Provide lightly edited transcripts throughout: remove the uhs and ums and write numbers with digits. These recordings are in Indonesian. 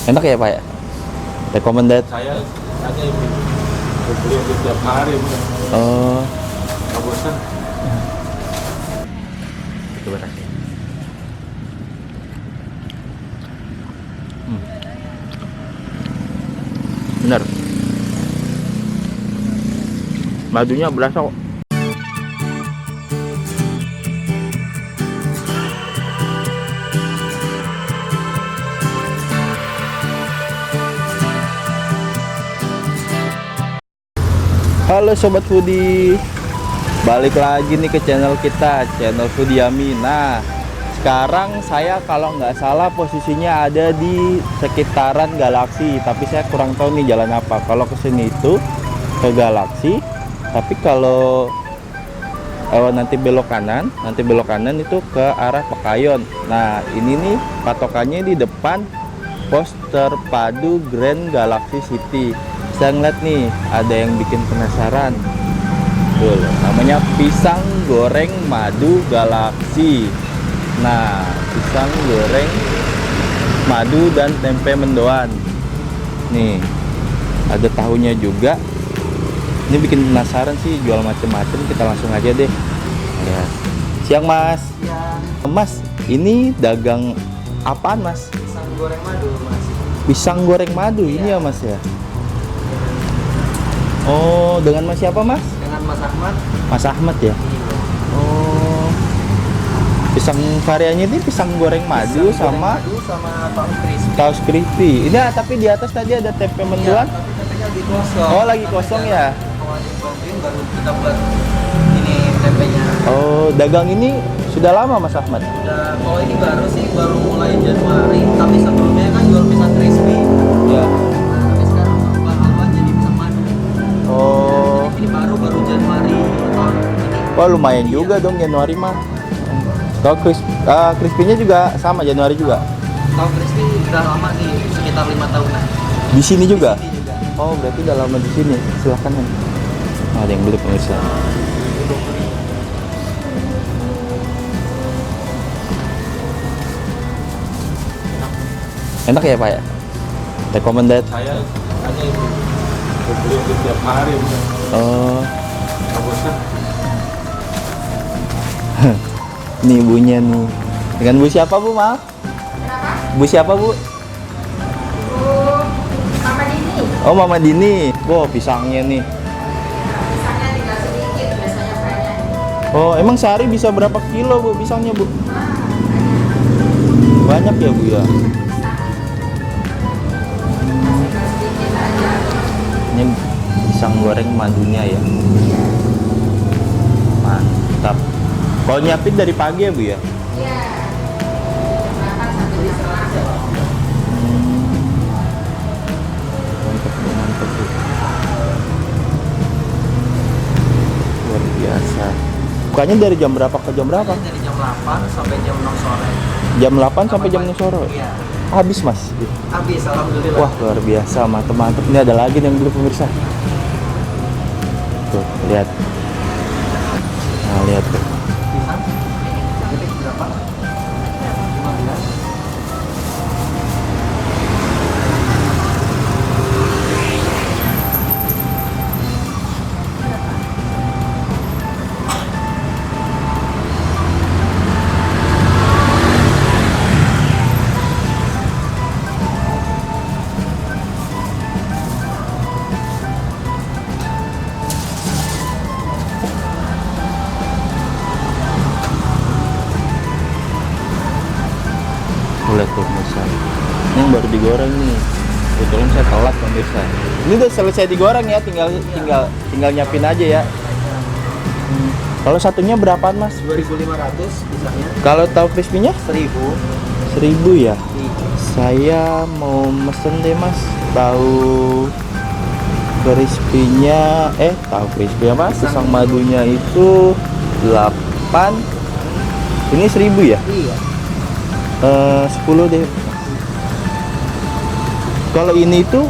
Enak ya Pak ya? Recommended. Saya hanya ini beli untuk tiap hari, Oh, nggak bosan. itu benar. Bener. Madunya berasa kok. Halo Sobat Foodie, balik lagi nih ke channel kita, channel Foodie Yami. Nah, sekarang saya kalau nggak salah posisinya ada di sekitaran Galaksi, tapi saya kurang tahu nih jalan apa. Kalau kesini itu ke Galaksi, tapi kalau nanti belok kanan itu ke arah Pekayon. Nah, ini nih patokannya di depan pos terpadu Grand Galaxy City. Saya ngeliat nih ada yang bikin penasaran. Tuh, namanya pisang goreng madu Galaksi. Nah, pisang goreng madu dan tempe mendoan. Nih, ada tahunya juga. Ini bikin penasaran sih, jual macem-macem. Kita langsung aja deh. Ya. Siang Mas. Siang. Mas, ini dagang apaan Mas? Pisang goreng madu, Mas. Pisang goreng madu ini ya Mas ya. Oh, dengan Mas siapa Mas? Dengan Mas Ahmad. Mas Ahmad ya. Oh, pisang variannya ini pisang goreng madu Pisang sama goreng madu sama tahu crispy. taus crispy. Ini tapi di atas tadi ada tempe mendoan. Iya, tapi tempenya lagi kosong. Oh, lagi Tapi kosong ada ya? Kalau dibantuin baru kita buat ini tempenya. Oh, dagang ini sudah lama Mas Ahmad? Udah, kalau ini baru sih baru mulai Januari, tapi sebelumnya kan jual pisang crispy. Ya. Tapi sekarang berubah haluan jadi pisang madu. Oh, Ini baru Januari tahun ini. wah lumayan juga dong Januari mah. Kalau crispy-nya juga sama Januari juga. Tahu crispy udah lama sih, sekitar 5 tahunan. Di sini juga? Di sini juga. Oh, berarti udah lama di sini. Silahkan nih. Ada yang beli pemirsa. Enak ya Pak ya? Recommended. Saya hanya ini beli untuk tiap hari, Oh, nggak bosan. ini ibunya nih. Dengan Bu siapa Bu, maaf? Bu siapa Bu? Mama Dini. Oh, Mama Dini. Wow, pisangnya nih. Pisangnya tinggal sedikit, biasanya banyak. Oh, emang sehari bisa berapa kilo Bu pisangnya Bu? Banyak ya Bu ya? Tinggal sedikit aja. Ini pisang goreng madunya ya. Mantap. Kalau nyiapin dari pagi ya Bu ya? Iya. Makan 1 jam. Mantap Bu, mantap Bu. Luar biasa. Bukanya dari jam berapa ke jam berapa? Dari jam 8 sampai jam 6 sore. Jam 8 sampai jam 6 sore? Iya. Habis Mas? Habis, alhamdulillah. Wah luar biasa, mantep-mantep. Ini ada lagi yang beli pemirsa. Tuh, lihat. Nah, lihat tuh. Pisang. Ini berapa? 15. Lihat tuh pemirsa. Ini yang baru digoreng nih. Kebetulan saya telat pemirsa. Ini udah selesai digoreng ya, tinggal nyiapin aja ya. Kalau satunya berapaan Mas? 2.500 pisangnya. Kalau tahu crispy-nya? 1.000. 1.000 ya. Saya mau mesen deh Mas. Tahu crispy-nya, tahu crispy apa? Pisang madunya itu 8. Ini 1.000 ya? Iya. 10 deh. Kalau ini itu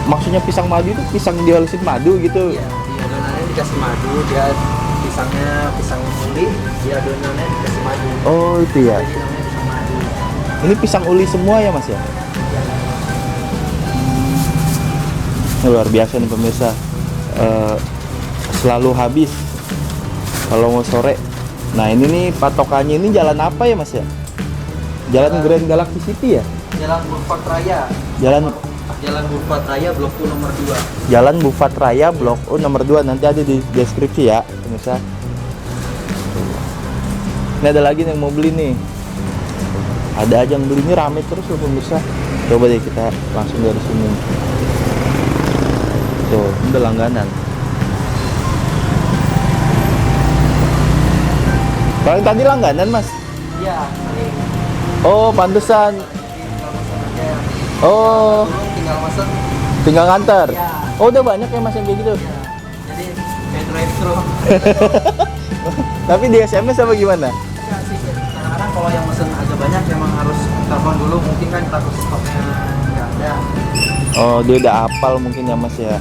maksudnya pisang madu itu pisang dihalusin madu gitu. Iya, di adonannya dikasih madu, dia pisangnya pisang uli, di adonannya dikasih madu. Oh, itu ya. Jadi namanya pisang madu. Ini pisang uli semua ya Mas ya? Ini luar biasa nih pemirsa. Selalu habis kalau mau sore. Nah ini nih patokannya, ini jalan apa ya Mas ya? Jalan Grand Galaxy City ya? Jalan Boulevard Raya. Jalan Boulevard Raya Blok U nomor 2. Jalan Boulevard Raya Blok U nomor 2, nanti ada di deskripsi ya pemirsa. Ini ada lagi yang mau beli nih. Ada aja yang beli, ini rame terus loh pemirsa. Coba deh kita langsung dari sini. Tuh, ini udah langganan. Kalau yang tadi langganan Mas? Iya, sering. Oh, pantesan. Tinggal pesan aja. Oh, Tinggal pesan. tinggal nganter. Iya. Oh, udah banyak ya Mas yang kayak gitu. Ya. Jadi kayak drive thru. Tapi di SMS apa gimana? Ya sih, kadang-kadang kalau yang pesan agak banyak emang harus telepon dulu, mungkin kan takut stoknya nggak ada. Oh, dia udah hafal mungkin ya Mas ya.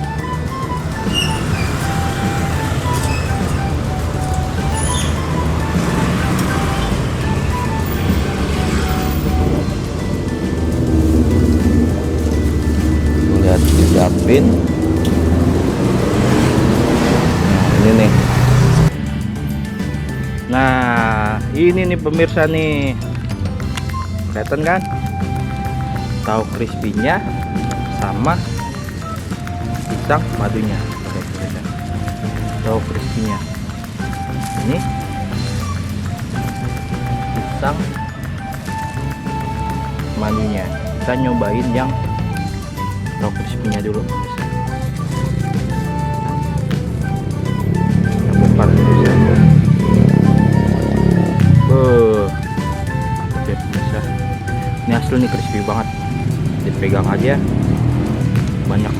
Lihat disiapin. Nah, ini nih. Nah, ini nih pemirsa nih. Kelihatan kan? Tahu crispy-nya sama pisang madunya. Oke, pemirsa. Tahu crispy-nya. Ini pisang madunya. Kita nyobain yang tahu crispy-nya dulu, pemirsa. Yang depan, pemirsa. Oke pemirsa, ini asli nih crispy banget, dipegang aja banyak.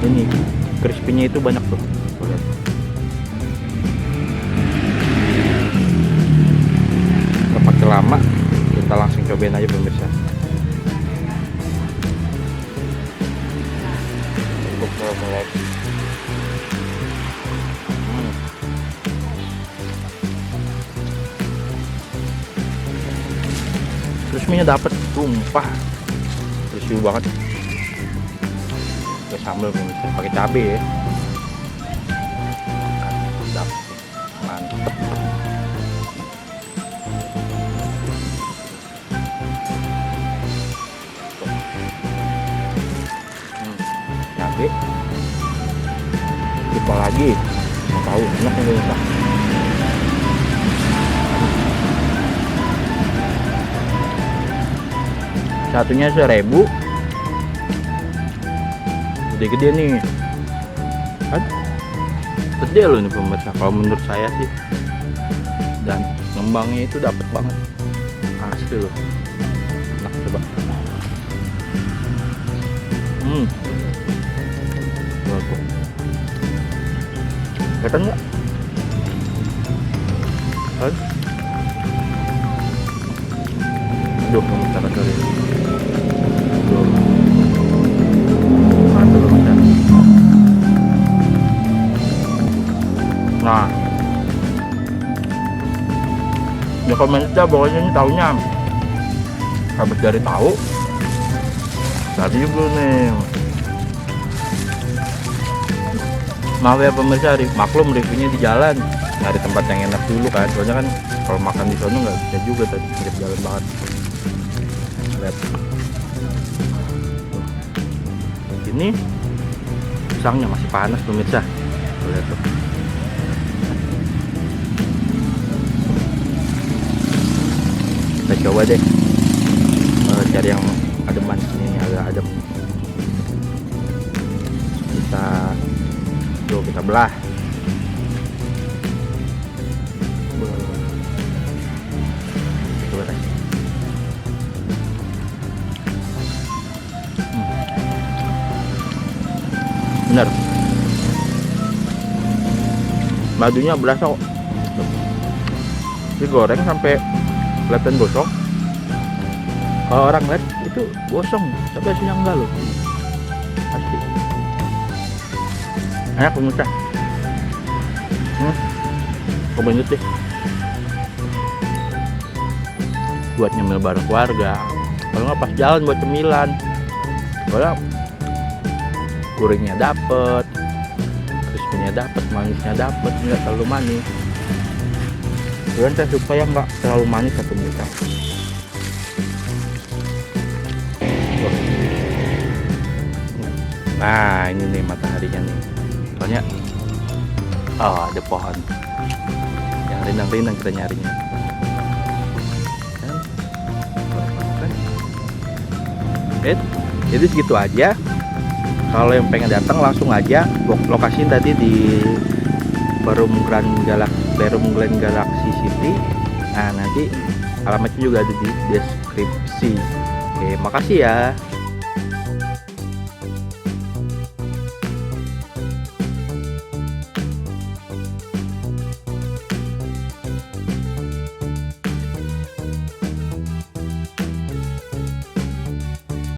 Ini crispy-nya itu banyak tuh. Lihat. Nggak pakai lama, kita langsung cobain aja pemirsa. Untuk mulai. Crispy-nya dapet, tumpah, crispy banget. Pakai sambal pemirsa, pakai cabai ya. Dapet, mantep. Cabai, lupa lagi, mau tahu enak nih pemirsa. Satunya 1.000, gede-gede nih kan, gede loh ini pemirsa kalau menurut saya sih, dan ngembangnya itu dapet banget, asli loh, enak. Coba kelihatan nggak kan? Aduh, pemirsa kali ini. Nah, ya komen aja pokoknya ini tahunya habis dari tahu tadi juga nih. Maaf ya pemirsa, maklum reviewnya di jalan, nyari tempat yang enak dulu kan, soalnya kan kalau makan di sana nggak bisa juga tadi, pinggir jalan banget. Lihat ini pisangnya masih panas pemirsa, lihat tuh. Kita coba deh cari yang ademan, ini agak adem. Kita belah. Coba deh. Bener, madunya berasa kok. Digoreng sampai kelihatan gosong. Kalau orang lihat itu gosong, tapi aslinya enggak loh, pasti enak pemirsa. Cobain deh buat nyemil bareng keluarga, kalau nggak pas jalan buat cemilan. Soalnya gurihnya dapet, crispy-nya dapet, manisnya dapet, nggak terlalu manis. Dan saya suka yang nggak terlalu manis atau muka. Nah ini nih mataharinya nih, soalnya ada pohon yang rindang-rindang kita nyarinya. Jadi segitu aja. Kalau yang pengen datang langsung aja, lokasi tadi di Perum Grand Galaxy City. Nah nanti alamatnya juga ada di deskripsi. Oke, makasih ya.